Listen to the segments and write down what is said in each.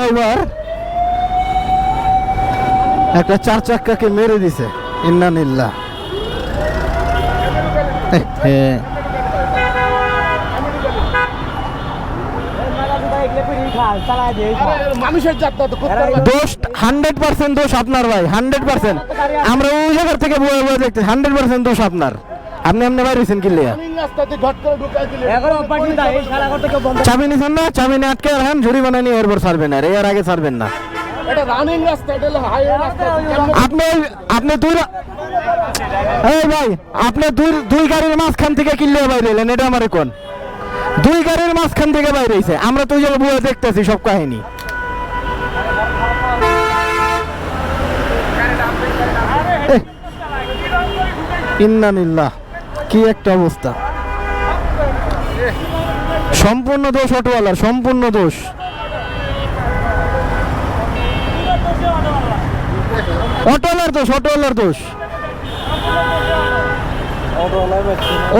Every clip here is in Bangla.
ড্রাইভার একটা 4 চাক্কাকে মেরে দিছে। ইন্নালিল্লাহ। দোষ 100% দোষ আপনার ভাই, 100%। আমরা ওই জায়গা থেকে বয়ে বয়ে দেখতে 100% দোষ আপনার। আপনি এমনি বাইরেছেন কি লিয়া? চাবি নিছেন না, চাবি নিয়ে আটকে রাখেন, জরিমানা নিয়ে এরপর ছাড়বেন। আর এর আগে ছাড়বেন না। আপনি দুই গাড়ির মাঝখান থেকে কিনলে বাইরে এলেন, এটা আমার কোন? দুই গাড়ির মাঝখান থেকে বাইরে হয়েছে। আমরা তো ওই জায়গায় বয়ে দেখতেছি সব কাহিনী। ইন্নালিল্লাহ, কি একটা অবস্থা। সম্পূর্ণ দোষ অটোওয়ালার, সম্পূর্ণ দোষ। অটোওয়ালার দোষ, অটোওয়ালার দোষ,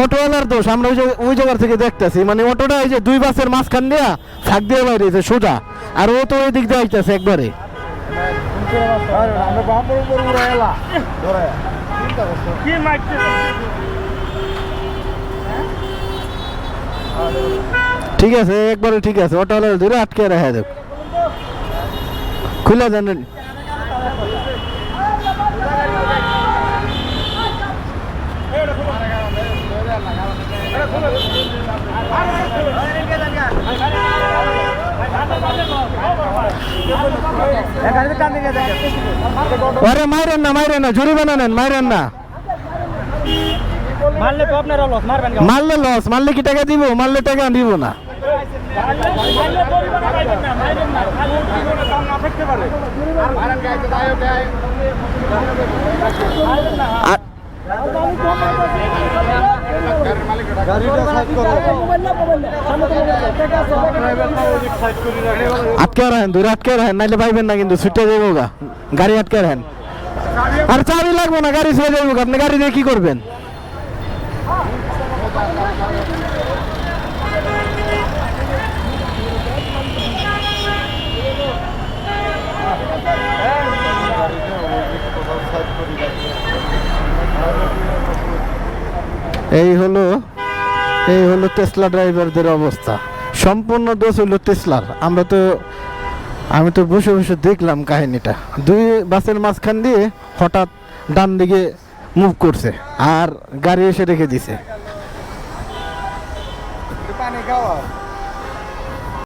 অটোওয়ালার দোষ। আমরা ওই জায়গা থেকে দেখতেছি, মানে অটোটা এই যে দুই বাসের মাঝখান দিয়া ফাঁক দিয়ে বাইরেছে সোজা, আর ও তো ওই দিক দিয়ে আইতেছে একবারে। ঠিক আছে, একবারে ঠিক আছে। অটোওয়ালার ধরে আটকে রাখা দেখ, খুলে জানেন। আরে মাইরেন না, মাইরেন না, জরিমানা নেন, মাইরেন না। মারলে লস, মারলে কি টাকা দিব? মারলে টাকা দিব না। আটকে রাখেন, দূরে আটকে রাখেন, নাইলে পাইবেন না কিন্তু, ছুটে যাবো গা। গাড়ি আটকে রাখেন। আর চাবি লাগবো না, গাড়ি ছেড়ে যাবো। আপনি গাড়ি দিয়ে কি করবেন? এই হলো টেসলা ড্রাইভারদের অবস্থা। সম্পূর্ণ দোষ হলো টেসলার। আমি তো বসে বসে দেখলাম কাহিনীটা। দুই বাসের মাঝখান দিয়ে হঠাৎ ডান দিকে মুভ করছে, আর গাড়ি এসে রেখে দিছে।